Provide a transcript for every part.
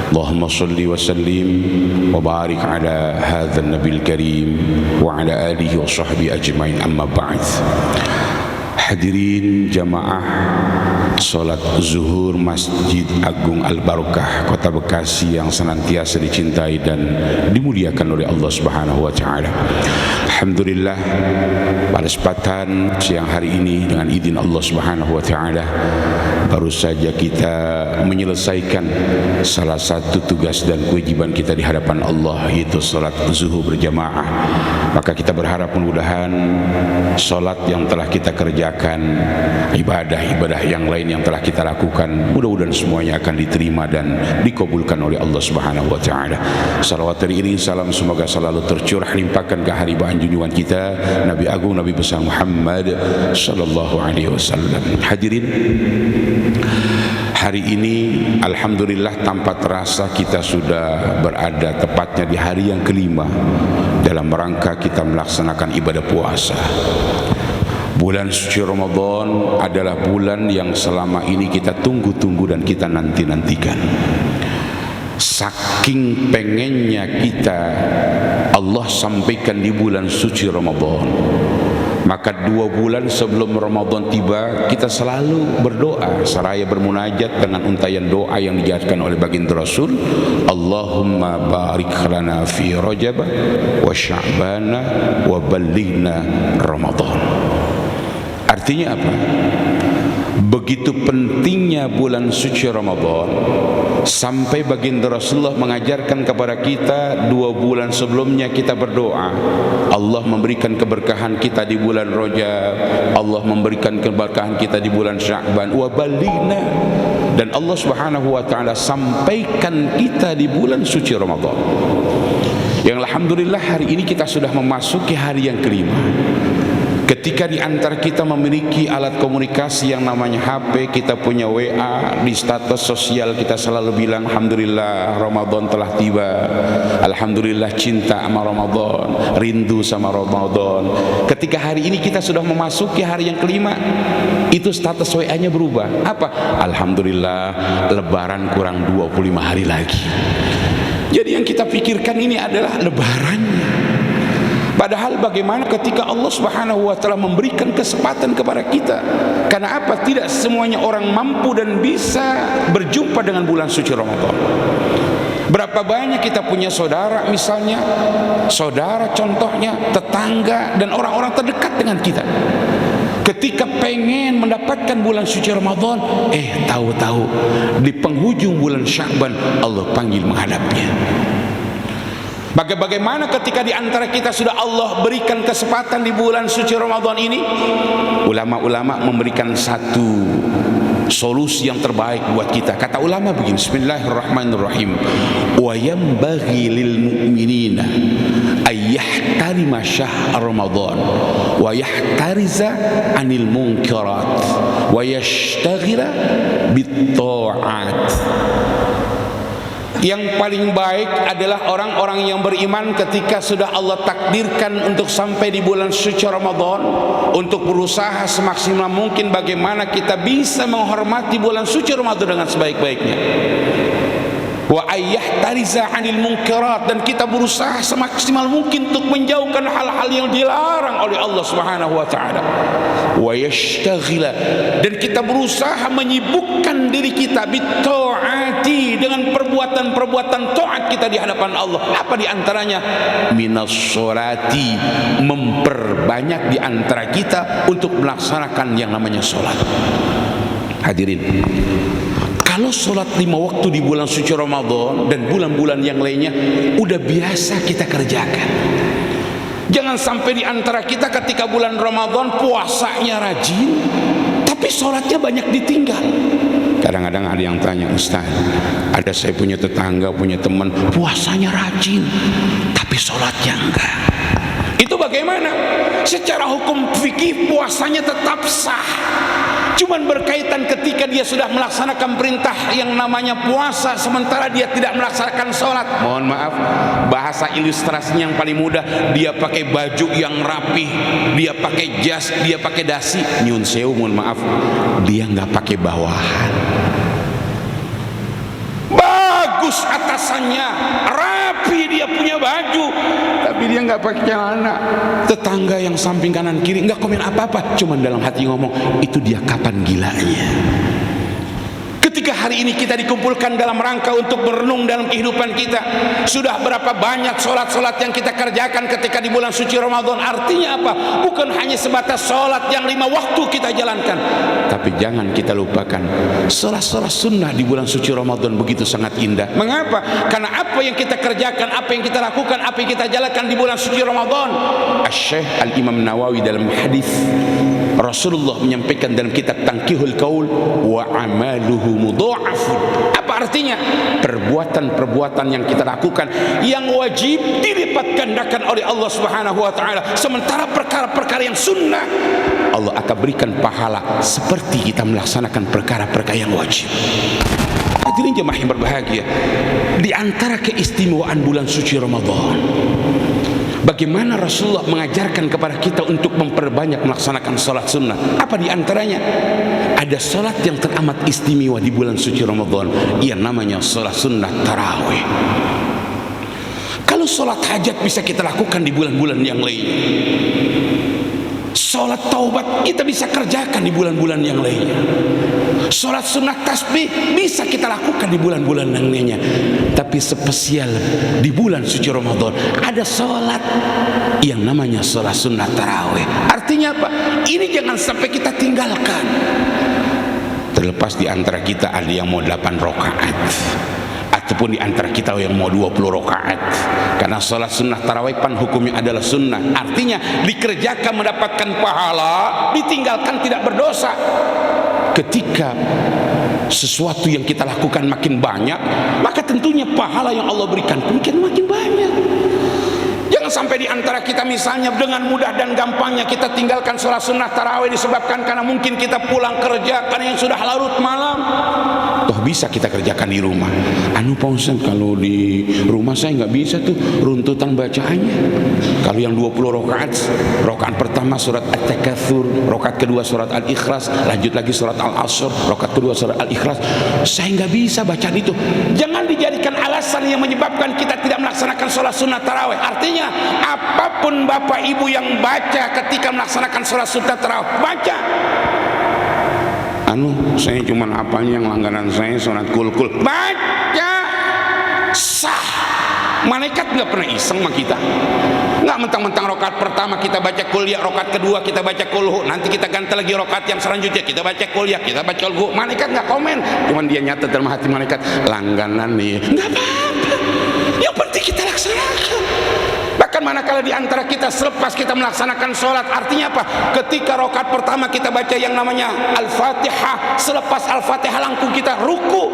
اللهم صل وسلم وبارك على هذا النبي الكريم وعلى آله وصحبه أجمعين. أما بعد. Hadirin jamaah salat zuhur Masjid Agung Al-Barokah Kota Bekasi yang senantiasa dicintai dan dimuliakan oleh Allah Subhanahu wa taala. Alhamdulillah, pada kesempatan siang hari ini dengan izin Allah Subhanahu wa taala baru saja kita menyelesaikan salah satu tugas dan kewajiban kita di hadapan Allah, yaitu salat zuhur berjamaah. Maka kita berharap mudah-mudahan salat yang telah kita kerjakan, ibadah-ibadah yang lain yang telah kita lakukan, mudah-mudahan semuanya akan diterima dan dikabulkan oleh Allah Subhanahu wa taala. Salawat dan iring salam semoga selalu tercurah limpahkan ke haribaan junjungan kita Nabi Agung Nabi besar Muhammad sallallahu alaihi wasallam. Hadirin, hari ini alhamdulillah tanpa terasa kita sudah berada tepatnya di hari yang kelima dalam rangka kita melaksanakan ibadah puasa. Bulan suci Ramadan adalah bulan yang selama ini kita tunggu-tunggu dan kita nanti-nantikan. Saking pengennya kita Allah sampaikan di bulan suci Ramadan, maka 2 bulan sebelum Ramadan tiba kita selalu berdoa seraya bermunajat dengan untayan doa yang diajarkan oleh baginda Rasul, Allahumma barik lana fi Rajab wa Sya'ban wa ballighna Ramadan. Artinya apa? Begitu pentingnya bulan suci Ramadan sampai baginda Rasulullah mengajarkan kepada kita 2 bulan sebelumnya kita berdoa, Allah memberikan keberkahan kita di bulan Rajab, Allah memberikan keberkahan kita di bulan Sya'ban wa ballighna, dan Allah Subhanahu wa taala sampaikan kita di bulan suci Ramadan. Yang alhamdulillah hari ini kita sudah memasuki hari yang kelima. Ketika di antara kita memiliki alat komunikasi yang namanya HP, kita punya WA, di status sosial kita selalu bilang alhamdulillah Ramadan telah tiba, alhamdulillah cinta sama Ramadan, rindu sama Ramadan. Ketika hari ini kita sudah memasuki hari yang kelima, itu status WA-nya berubah. Apa? Alhamdulillah lebaran kurang 25 hari lagi. Jadi yang kita pikirkan ini adalah lebarannya. Padahal bagaimana ketika Allah Subhanahu wa taala memberikan kesempatan kepada kita? Karena apa? Tidak semuanya orang mampu dan bisa berjumpa dengan bulan suci Ramadan. Berapa banyak kita punya saudara misalnya, saudara contohnya, tetangga dan orang-orang terdekat dengan kita. Ketika pengen mendapatkan bulan suci Ramadan, tahu-tahu di penghujung bulan Sya'ban Allah panggil menghadapnya. Bagaimana ketika di antara kita sudah Allah berikan kesempatan di bulan suci Ramadan ini, ulama-ulama memberikan satu solusi yang terbaik buat kita. Kata ulama begini, bismillahirrahmanirrahim, wa yanbaghi lil mu'minina ay yahtarima syahr Ramadan wa yahtariza anil munkarat wa yashtaghila bit ta'at. Yang paling baik adalah orang-orang yang beriman ketika sudah Allah takdirkan untuk sampai di bulan suci Ramadan, untuk berusaha semaksimal mungkin bagaimana kita bisa menghormati bulan suci Ramadan dengan sebaik-baiknya. Wa ayyahtariza 'anil munkarat, dan kita berusaha semaksimal mungkin untuk menjauhkan hal-hal yang dilarang oleh Allah Subhanahu wa taala. Wa yashtaghila, dan kita berusaha menyibukkan diri kita bitaati, dengan perbuatan-perbuatan taat kita di hadapan Allah. Apa di antaranya? Minas sholati, memperbanyak di antara kita untuk melaksanakan yang namanya sholat. Hadirin, kalau sholat 5 waktu di bulan suci Ramadan dan bulan-bulan yang lainnya udah biasa kita kerjakan. Jangan sampai di antara kita ketika bulan Ramadan puasanya rajin, tapi sholatnya banyak ditinggal. Kadang-kadang ada yang tanya, Ustaz, ada saya punya tetangga, punya teman, puasanya rajin, tapi sholatnya enggak. Itu bagaimana? Secara hukum fikih puasanya tetap sah, cuman berkaitan ketika dia sudah melaksanakan perintah yang namanya puasa sementara dia tidak melaksanakan sholat. Mohon maaf, bahasa ilustrasinya yang paling mudah, dia pakai baju yang rapi, dia pakai jas, dia pakai dasi, nyun sewu, mohon maaf, dia nggak pakai bawahan. bagus atasannya, rapi dia punya baju, tapi dia nggak pakai celana. Tetangga yang samping kanan kiri nggak komen apa-apa, cuman dalam hati ngomong, itu dia kapan gilanya. Ketika hari ini kita dikumpulkan dalam rangka untuk merenung dalam kehidupan kita, sudah berapa banyak solat-solat yang kita kerjakan ketika di bulan suci Ramadan. Artinya apa? Bukan hanya sebatas solat yang 5 waktu kita jalankan, tapi jangan kita lupakan solat-solat sunnah di bulan suci Ramadan begitu sangat indah. Mengapa? Karena apa yang kita kerjakan, apa yang kita lakukan, apa yang kita jalankan di bulan suci Ramadan. Asy-Syaikh Al-Imam Nawawi dalam hadis Rasulullah menyampaikan dalam kitab Tanqihul Qaul, wa amaluhu mudha'afun. Apa artinya? Perbuatan-perbuatan yang kita lakukan yang wajib dilipat gandakan oleh Allah Subhanahu wa taala, sementara perkara-perkara yang sunnah Allah akan berikan pahala seperti kita melaksanakan perkara-perkara yang wajib. Hadirin jemaah yang berbahagia, di antara keistimewaan bulan suci Ramadan, bagaimana Rasulullah mengajarkan kepada kita untuk memperbanyak melaksanakan salat sunnah. Apa di antaranya? Ada salat yang teramat istimewa di bulan suci Ramadan, yang namanya salat sunnah tarawih. Kalau salat hajat bisa kita lakukan di bulan-bulan yang lainnya, salat taubat kita bisa kerjakan di bulan-bulan yang lainnya, salat sunnah tasbih bisa kita lakukan di bulan-bulan yang lainnya. Tapi spesial di bulan suci Ramadan ada salat yang namanya salat sunnah tarawih. Artinya apa? Ini jangan sampai kita tinggalkan. Terlepas di antara kita ada yang mau 8 rakaat, ataupun di antara kita yang mau 20 rakaat. Karena salat sunnah tarawih pan hukumnya adalah sunnah, artinya dikerjakan mendapatkan pahala, ditinggalkan tidak berdosa. Ketika sesuatu yang kita lakukan makin banyak, maka tentunya pahala yang Allah berikan pun makin banyak. Jangan sampai di antara kita misalnya dengan mudah dan gampangnya kita tinggalkan sholat sunnah tarawih disebabkan karena mungkin kita pulang kerja karena yang sudah larut malam. Toh bisa kita kerjakan di rumah. Pak Ustaz, kalau di rumah saya nggak bisa tuh runtutan bacaannya. Kalau yang 20 rakaat, rakaat pertama surat At-Takatsur, rakaat kedua surat Al-Ikhlas, lanjut lagi surat Al-Asr, rakaat kedua surat Al-Ikhlas, saya nggak bisa bacaan itu. Jangan dijadikan alasan yang menyebabkan kita tidak melaksanakan sholat sunnah tarawih. Artinya apapun bapak ibu yang baca ketika melaksanakan sholat sunnah tarawih, baca. Saya cuma apanya yang langganan saya sholat kul-kul, baca, sah. Malaikat nggak pernah iseng sama kita. Nggak mentang-mentang rokaat pertama kita baca kuliah, rokaat kedua kita baca kulhu, nanti kita ganti lagi rokaat yang selanjutnya kita baca kuliah, kita baca kulhu. Malaikat nggak komen, cuman dia nyatet dalam hati malaikat, langganan nih. Nggak apa-apa, yang penting kita laksanakan. Bahkan manakala di antara kita selepas kita melaksanakan sholat, artinya apa? Ketika rokaat pertama kita baca yang namanya Al-Fatihah, selepas Al-Fatihah langsung kita ruku,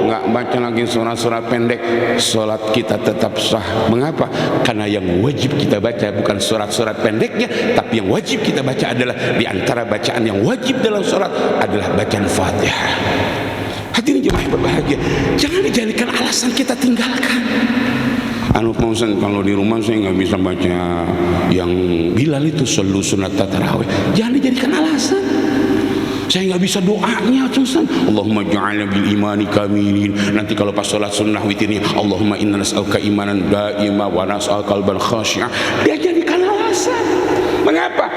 nggak baca lagi surat-surat pendek, sholat kita tetap sah. Mengapa? Karena yang wajib kita baca bukan surat-surat pendeknya, tapi yang wajib kita baca adalah di antara bacaan yang wajib dalam sholat adalah bacaan Fatihah. Hadirin jemaah yang berbahagia, jangan dijadikan alasan kita tinggalkan. Pak Ustaz, kalau di rumah saya nggak bisa baca yang Bilal itu selalu sunat tarawih. Jangan dijadikan alasan. Saya nggak bisa doanya, Ustaz. Allahumma ja'alna bil imani kamilin. Nanti kalau pas sholat sunnah witirnya, Allahumma inna nas'aluka imanan da'ima wa nas'aluka qalban khashi'a. Dia jadikan alasan. Mengapa?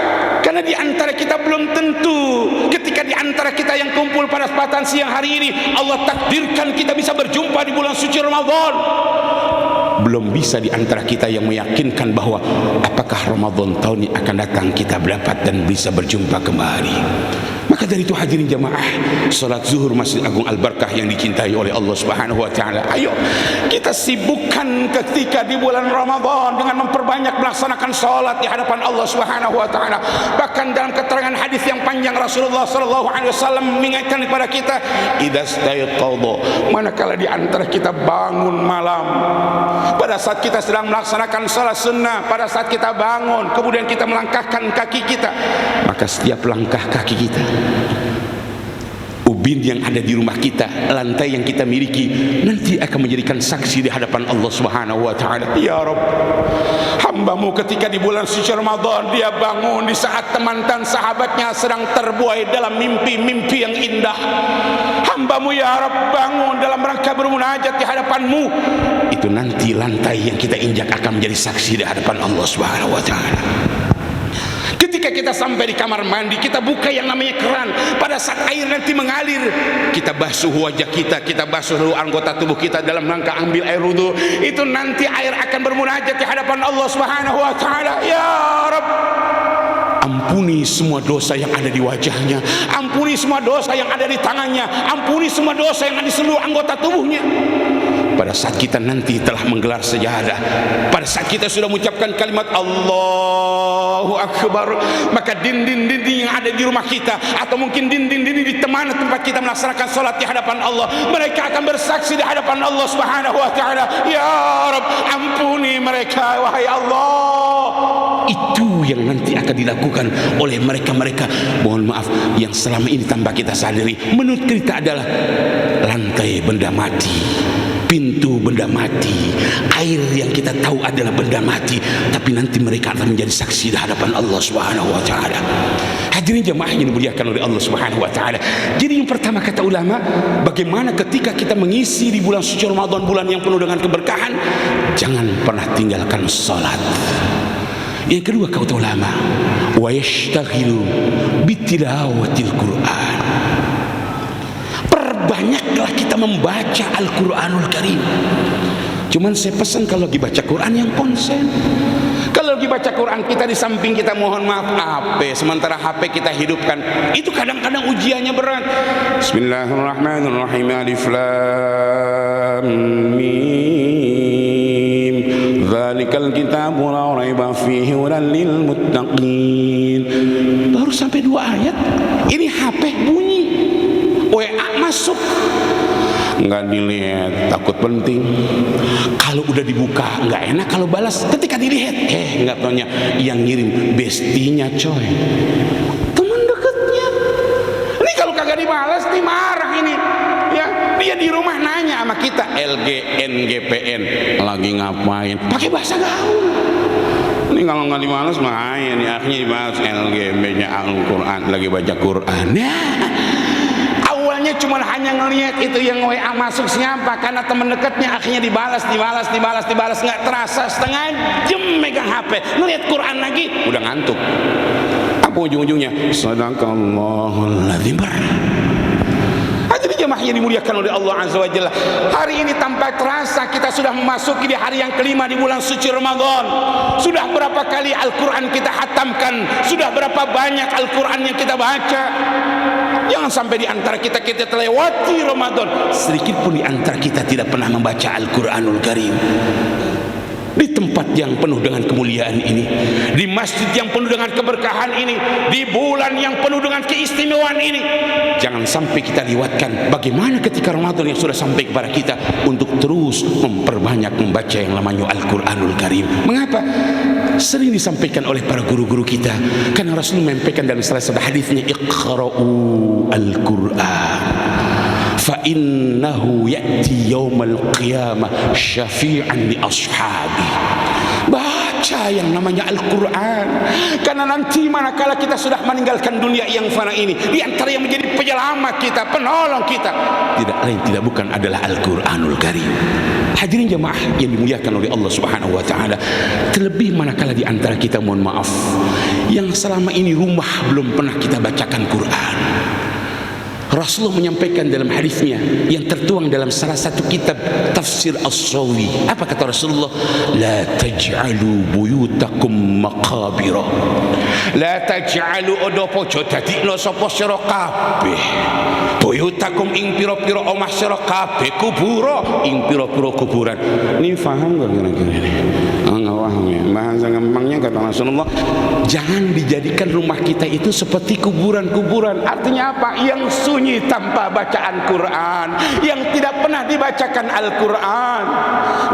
Karena di antara kita belum tentu ketika di antara kita yang kumpul pada kesempatan siang hari ini Allah takdirkan kita bisa berjumpa di bulan suci Ramadan. Belum bisa di antara kita yang meyakinkan bahwa apakah Ramadan tahun ini akan datang kita berdapat dan bisa berjumpa kembali. Maka dari itu hadirin jamaah, salat zuhur Masjid Agung Al-Barkah yang dicintai oleh Allah Subhanahu wa taala. Ayo kita sibukkan ketika di bulan Ramadan dengan memperbanyak melaksanakan salat di hadapan Allah Subhanahu wa taala. Bahkan dalam keterangan hadis yang panjang Rasulullah sallallahu alaihi wasallam mengingatkan kepada kita, idastayqadha, manakala di antara kita bangun malam, pada saat kita sedang melaksanakan salat sunnah, pada saat kita bangun kemudian kita melangkahkan kaki kita, maka setiap langkah kaki kita ubin yang ada di rumah kita, lantai yang kita miliki, nanti akan menjadikan saksi di hadapan Allah Subhanahu wa Ta'ala. Ya Rabb, hamba-Mu ketika di bulan suci Ramadan dia bangun di saat teman dan sahabatnya sedang terbuai dalam mimpi-mimpi yang indah. Hamba-Mu ya Rabb bangun dalam rangka bermunajat di hadapan-Mu. Itu nanti lantai yang kita injak akan menjadi saksi di hadapan Allah Subhanahu wa Ta'ala. Ketika kita sampai di kamar mandi, kita buka yang namanya keran. Pada saat air nanti mengalir, kita basuh wajah kita basuh seluruh anggota tubuh kita dalam rangka ambil air wudu. Itu nanti air akan bermunajat di hadapan Allah Subhanahu wa Ta'ala. Ya Rabb, ampuni semua dosa yang ada di wajahnya, ampuni semua dosa yang ada di tangannya, ampuni semua dosa yang ada di seluruh anggota tubuhnya. Pada saat kita nanti telah menggelar sajadah, pada saat kita sudah mengucapkan kalimat Allahu Akbar, maka dinding-dinding yang ada di rumah kita, atau mungkin dinding-dinding di tempat kita melaksanakan salat di hadapan Allah, mereka akan bersaksi di hadapan Allah Subhanahu wa Ta'ala. Ya Rabb, ampuni mereka wahai Allah. Itu yang nanti akan dilakukan oleh mereka-mereka, mohon maaf, yang selama ini tanpa kita sadari menurut kita adalah lantai benda mati, pintu benda mati, air yang kita tahu adalah benda mati, tapi nanti mereka akan menjadi saksi di hadapan Allah Subhanahu wa Ta'ala. Hadirin jemaah yang dimuliakan oleh Allah Subhanahu wa Ta'ala. Jadi yang pertama kata ulama, bagaimana ketika kita mengisi di bulan suci Ramadan, bulan yang penuh dengan keberkahan, jangan pernah tinggalkan salat. Yang kedua kata ulama, wa yashtaghilu bitilawatil Qur'an. Banyaklah kita membaca Al-Quranul Karim. Cuman saya pesan kalau lagi baca Quran yang konsen. Kalau lagi baca Quran kita di samping kita mohon maaf HP, sementara HP kita hidupkan, itu kadang-kadang ujiannya berat. Bismillahirrahmanirrahim. Alif Lam Mim. Dzalikal kitabu la raiba fihi hudan lil muttaqin. Baru sampai 2 ayat, ini HP bunyi. WA masuk, nggak dilihat, takut penting. Kalau udah dibuka nggak enak kalau balas. Ketika dilihat, nggak taunya yang ngirim bestinya coy, teman dekatnya. Ini kalau kagak dibalas nih marah ini. Ya, dia di rumah nanya sama kita, LGNGPN lagi ngapain? Pakai bahasa gaul. Ini kalau nggak dibalas main, ya akhirnya dibalas LGB-nya Al-Quran lagi baca Quran. Ya. Awalnya cuma hanya ngelihat itu yang WA masuk siapa, karena teman dekatnya, akhirnya dibalas, nggak terasa setengah jam megang HP, ngelihat Quran lagi, udah ngantuk. Apa ujung-ujungnya? Sadaqallahul adzim. Jadi jemaah yang dimuliakan oleh Allah Azza wa Jalla, hari ini tanpa terasa kita sudah memasuki di hari yang kelima di bulan suci Ramadan. Sudah berapa kali Al-Quran kita hatamkan, sudah berapa banyak Al-Quran yang kita baca. Jangan sampai di antara kita terlewati Ramadan, sedikit pun di antara kita tidak pernah membaca Al-Quranul Karim. Di tempat yang penuh dengan kemuliaan ini, di masjid yang penuh dengan keberkahan ini, di bulan yang penuh dengan keistimewaan ini, jangan sampai kita lewatkan bagaimana ketika Ramadan yang sudah sampai kepada kita untuk terus memperbanyak membaca yang namanya Al-Quranul Karim. Mengapa? Sering disampaikan oleh para guru-guru kita, karena Rasul menyampaikan dalam salah satu hadisnya, Iqra'u Al-Quran fa innahu ya'ti yaumal qiyamah syafi'an li ashabi. Baca yang namanya Al-Quran, karena nanti manakala kita sudah meninggalkan dunia yang fana ini, di antara yang menjadi penyelamat kita, penolong kita, tidak lain tidak bukan adalah Al-Quranul Karim. Hadirin jemaah yang dimuliakan oleh Allah Subhanahu wa Ta'ala, terlebih manakala di antara kita, mohon maaf, yang selama ini rumah belum pernah kita bacakan Quran. Rasulullah menyampaikan dalam hadisnya yang tertuang dalam salah satu kitab tafsir As-Sawi. Apa kata Rasulullah? La taj'alu buyutakum maqabira. La taj'alu odopo jodadikno sapa sira kabeh buyutakum ing pira-pira omah sira kabeh kubura ing pira-pira kuburan. Ini paham gak kira-kira ini? setengah paham ya. Bahasa gampangnya kata Rasulullah, jangan dijadikan rumah kita itu seperti kuburan-kuburan. Artinya apa? Yang sunyi tanpa bacaan Quran, yang tidak pernah dibacakan Al-Quran.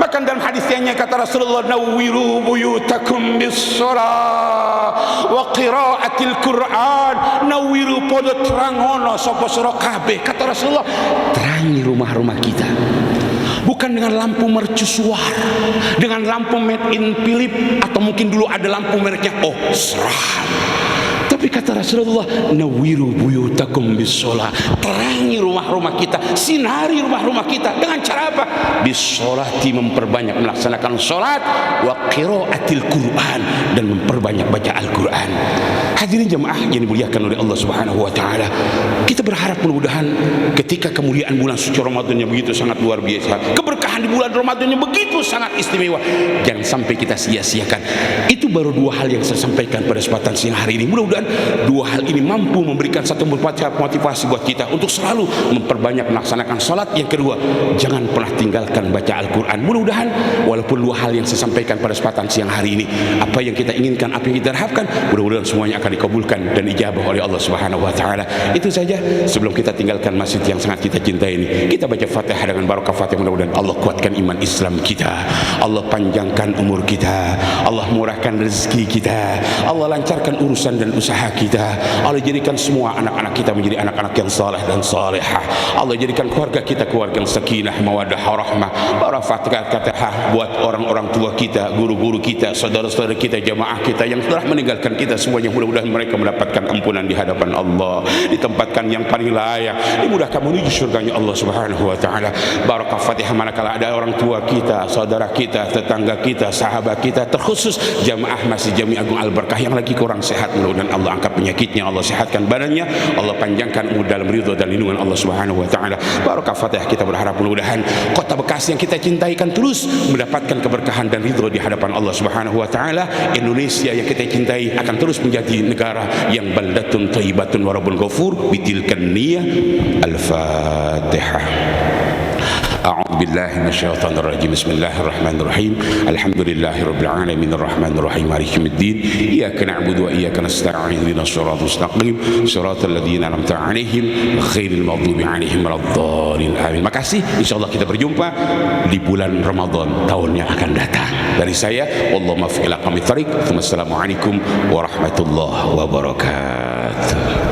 Bahkan dalam hadisnya kata Rasulullah, nawwiru buyutakum bis-shalah wa qiraatil Quran. Nawwiru podo terangono sapa sira kabeh, kata Rasulullah, terangi rumah-rumah kita. Bukan dengan lampu mercusuar, dengan lampu made in Philip, atau mungkin dulu ada lampu mereknya Osram. Tapi kata Rasulullah, nawwiru buyutakum bis-shalah, terangi rumah-rumah kita, sinari rumah-rumah kita. Dengan cara apa? Bis-sholati, memperbanyak melaksanakan sholat, wa qiraatil Quran, dan memperbanyak baca Al-Quran. Hadirin jemaah yang dimuliakan oleh Allah Subhanahu wa taala, kita berharap mudah-mudahan ketika kemuliaan bulan suci Ramadan yang begitu sangat luar biasa, keberkahan di bulan Ramadan yang begitu sangat istimewa, jangan sampai kita sia-siakan. Itu baru dua hal yang saya sampaikan pada kesempatan siang hari ini. Mudah-mudahan dua hal ini mampu memberikan satu motivasi buat kita untuk selalu memperbanyak melaksanakan salat. Yang kedua, jangan pernah tinggalkan baca Al-Quran. Mudah-mudahan walaupun dua hal yang saya sampaikan pada kesempatan siang hari ini, apa yang kita inginkan, apa yang kita harapkan, mudah-mudahan semuanya akan dikabulkan dan ijabah oleh Allah Subhanahu wa taala. Itu saja. Sebelum kita tinggalkan masjid yang sangat kita cintai ini, kita baca Fatihah dengan barakah Fatihah. Mudah-mudahan Allah kuatkan iman Islam kita, Allah panjangkan umur kita, Allah murahkan rezeki kita, Allah lancarkan urusan dan usaha kita, Allah jadikan semua anak-anak kita menjadi anak-anak yang saleh dan salehah, Allah jadikan keluarga kita keluarga yang sakinah, mawaddah, rahmah. Para Fatihah buat orang-orang tua kita, guru-guru kita, saudara-saudara kita, jamaah kita yang telah meninggalkan kita semuanya. Mudah-mudahan mereka mendapatkan ampunan di hadapan Allah, ditempatkan yang paling layak, dimudahkan menuju surganya Allah Subhanahu wa taala. Barakah Fatihah manakala ada orang tua kita, saudara kita, tetangga kita, sahabat kita, terkhusus jamaah Masjid Jami Agung Al-Barakah yang lagi kurang sehat, mudah-mudahan Allah angkat penyakitnya, Allah sehatkan badannya, Allah panjangkan umur dalam ridha dan lindungan Allah Subhanahu wa taala. Barakah Fatihah, kita berharap mudah-mudahan kota Bekasi yang kita cintai kan terus mendapatkan keberkahan dan ridha di hadapan Allah Subhanahu wa taala. Indonesia yang kita cintai akan terus menjadi negara yang baldatun thayyibatun wa rabbun ghafur. Bitilkan niyah. Al-Fatihah. أعوذ بالله من الشيطان الرجيم بسم الله الرحمن الرحيم الحمد لله رب العالمين الرحمن الرحيم مالك يوم الدين إياك نعبد وإياك نستعين اهدنا الصراط المستقيم صراط الذين أنعمت عليهم غير المغضوب عليهم ولا الضالين آمين. Makasih, insyaallah kita berjumpa di bulan Ramadan tahun yang akan datang. Dari saya, wallahu muwaffiq ila aqwamit thariq. Wassalamualaikum warahmatullahi wabarakatuh.